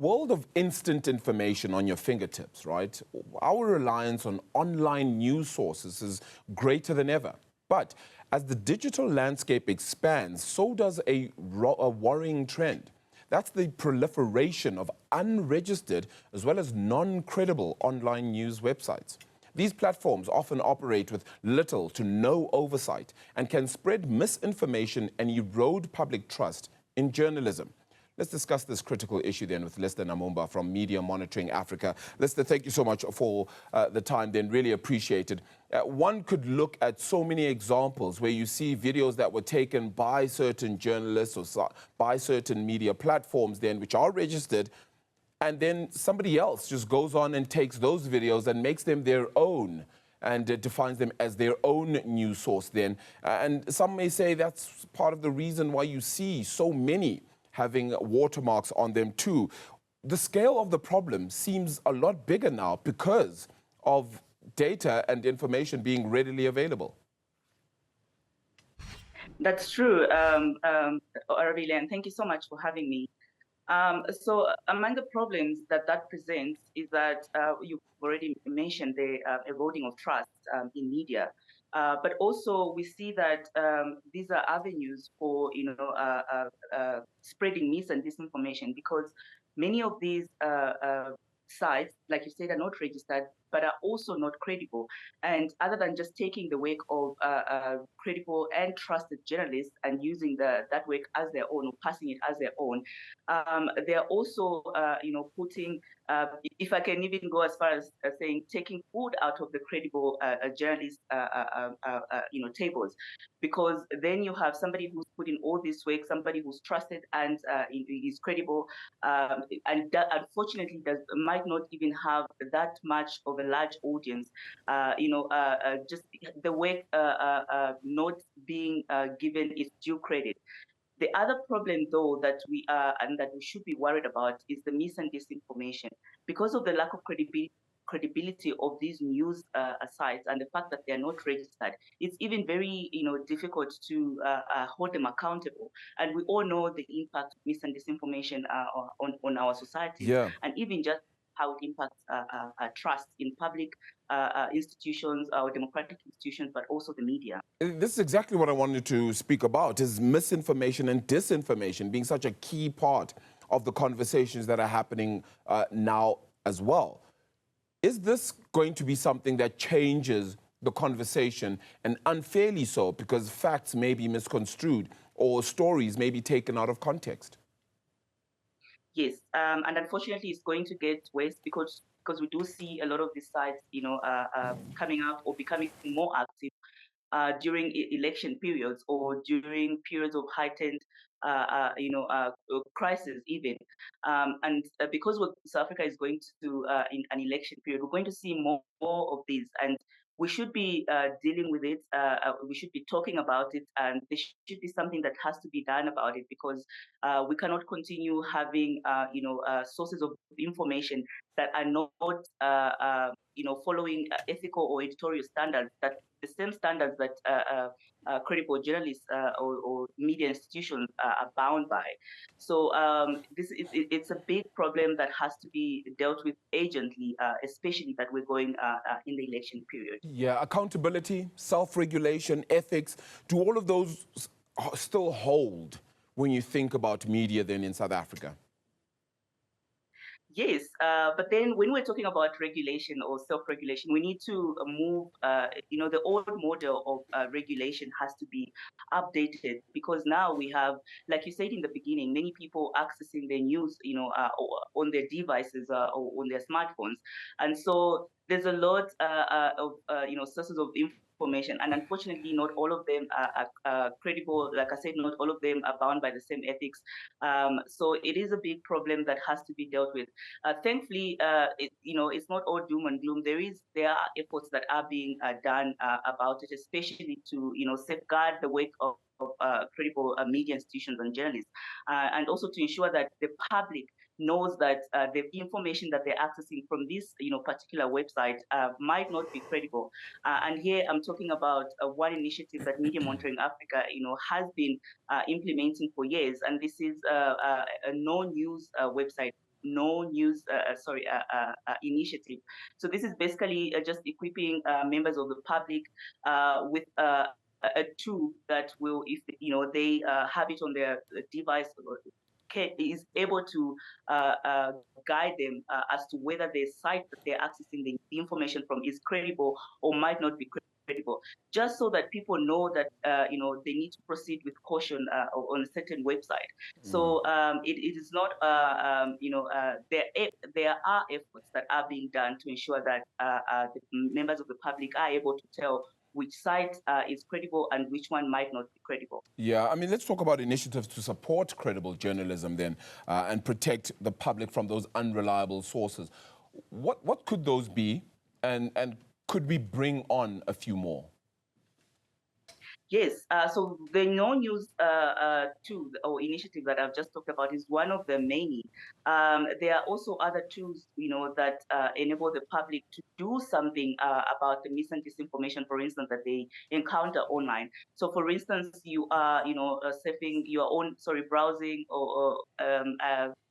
World of instant information on your fingertips, right? Our reliance on online news sources is greater than ever. But as the digital landscape expands, so does a worrying trend. That's the proliferation of unregistered as well as non-credible online news websites. These platforms often operate with little to no oversight and can spread misinformation and erode public trust in journalism. Let's discuss this critical issue then with Lister Namumba from Media Monitoring Africa. Lister, thank you so much for the time then, really appreciate it. One could look at so many examples where you see videos that were taken by certain journalists or by certain media platforms then which are registered, and then somebody else just goes on and takes those videos and makes them their own and defines them as their own news source then. And some may say that's part of the reason why you see so many having watermarks on them too. The scale of the problem seems a lot bigger now because of data and information being readily available. That's true, Aravile, and thank you so much for having me. So among the problems that presents is that you've already mentioned the eroding of trust in media. But also we see that these are avenues for spreading mis and disinformation, because many of these sites, like you said, are not registered, but are also not credible. And other than just taking the work of credible and trusted journalists and using that work as their own or passing it as their own, they're also, putting, if I can even go as far as saying, taking food out of the credible journalist, tables, because then you have somebody who's put in all this work, somebody who's trusted and is credible, and that unfortunately might not even have that much of a large audience. Just the work not being given its due credit. The other problem, though, that we are and that we should be worried about is the mis and disinformation. Because of the lack of credibility of these news sites and the fact that they are not registered, it's even very difficult to hold them accountable. And we all know the impact of mis and disinformation on our society, Yeah. and even just how it impacts trust in public institutions, our democratic institutions, but also the media. This is exactly what I wanted to speak about, is misinformation and disinformation being such a key part of the conversations that are happening now as well. Is this going to be something that changes the conversation, and unfairly so, because facts may be misconstrued or stories may be taken out of context? Yes, and unfortunately, it's going to get worse because we do see a lot of these sites, coming out or becoming more active during election periods or during periods of heightened, crisis even. And because South Africa is going to in an election period, we're going to see more of these, and we should be dealing with it. We should be talking about it, and there should be something that has to be done about it, because we cannot continue having, sources of information that are not, following ethical or editorial standards, that the same standards that credible journalists or media institutions are bound by. So it's a big problem that has to be dealt with urgently, especially that we're going in the election period. Yeah, accountability, self-regulation, ethics, do all of those still hold when you think about media then in South Africa? Yes, but then when we're talking about regulation or self-regulation, we need to move, the old model of regulation has to be updated, because now we have, like you said in the beginning, many people accessing their news, on their devices or on their smartphones. And so there's a lot of, sources of information, and unfortunately, not all of them are credible. Like I said, not all of them are bound by the same ethics. So it is a big problem that has to be dealt with. Thankfully, it's not all doom and gloom. There are efforts that are being done about it, especially to safeguard the work of credible media institutions and journalists, and also to ensure that the public knows that the information that they're accessing from this particular website might not be credible. And here I'm talking about one initiative that Media Monitoring Africa has been implementing for years, and this is a no news website. no news initiative. So this is basically just equipping members of the public with a tool that will, if they have it on their device, is able to guide them as to whether the site that they're accessing the information from is credible or might not be credible, just so that people know that they need to proceed with caution on a certain website. So it is not there are efforts that are being done to ensure that the members of the public are able to tell which site is credible and which one might not be credible. Yeah, I mean, let's talk about initiatives to support credible journalism then and protect the public from those unreliable sources. What could those be, and could we bring on a few more? Yes, so the no news tool or initiative that I've just talked about is one of the many. There are also other tools, that enable the public to do something about the mis and disinformation, for instance, that they encounter online. So, for instance, you are, surfing your own, browsing, or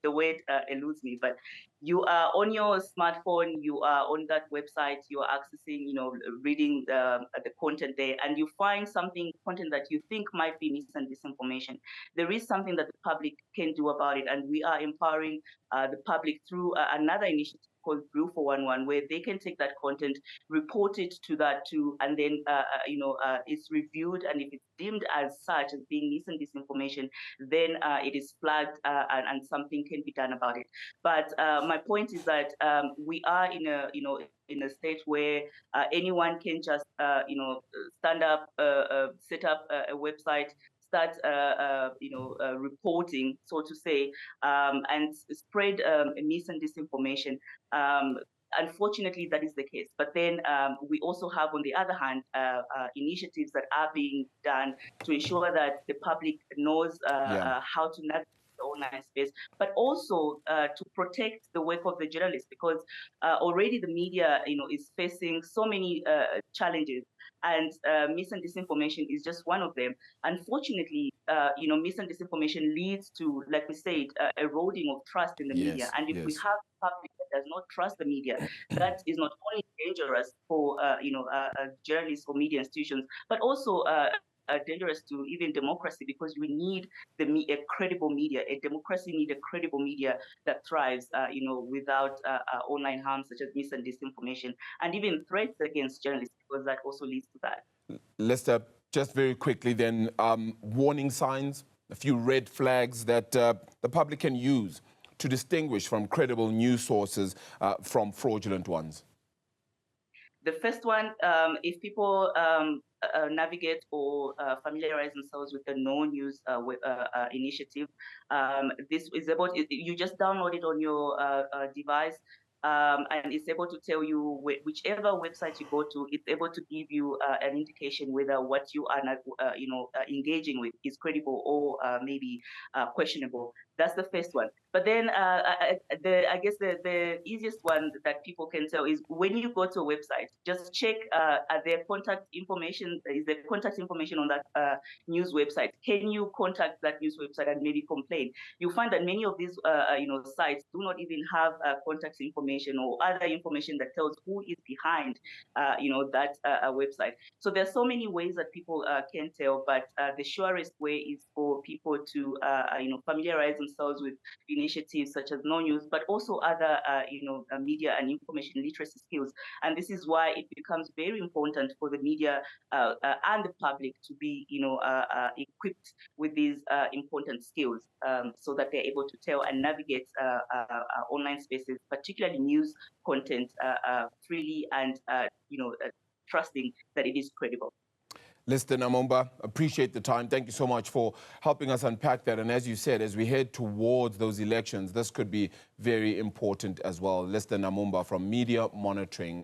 the word eludes me, but you are on your smartphone, you are on that website, you are accessing, reading the content there, and you find content that you think might be mis and disinformation. There is something that the public can do about it, and we are empowering the public through another initiative called Blue 411, where they can take that content, report it to that too, and then it's reviewed, and if it's deemed as such as being mis and disinformation, then it is flagged and something can be done about it. But my point is that we are in a state where anyone can just stand up, set up a website, start reporting, so to say, and spread mis and disinformation. Unfortunately, that is the case. But then we also have, on the other hand, initiatives that are being done to ensure that the public knows how to navigate the online space, but also to protect the work of the journalists, because already the media, is facing so many challenges. And mis and disinformation is just one of them. Unfortunately, mis and disinformation leads to, like we said, eroding of trust in the media. And if we have a public that does not trust the media, that is not only dangerous for journalists or media institutions, but also dangerous to even democracy, because we need a credible media. A democracy needs a credible media that thrives, without online harm such as mis and disinformation, and even threats against journalists, because that also leads to that. Lester, just very quickly then, warning signs, a few red flags that the public can use to distinguish from credible news sources from fraudulent ones. The first one, if people navigate or familiarize themselves with the No News initiative, this is you just download it on your device, and it's able to tell you whichever website you go to, it's able to give you an indication whether what you are engaging with is credible or maybe questionable. That's the first one. But then I guess the easiest one that people can tell is when you go to a website, just check their contact information. Is there contact information on that news website? Can you contact that news website and maybe complain? You find that many of these sites do not even have contact information or other information that tells who is behind that website. So there's so many ways that people can tell, but the surest way is for people to familiarize themselves with initiatives such as No News, but also other media and information literacy skills. And this is why it becomes very important for the media and the public to be equipped with these important skills, so that they're able to tell and navigate online spaces, particularly news content, freely and trusting that it is credible. Lester Namumba, appreciate the time. Thank you so much for helping us unpack that. And as you said, as we head towards those elections, this could be very important as well. Lester Namumba from Media Monitoring.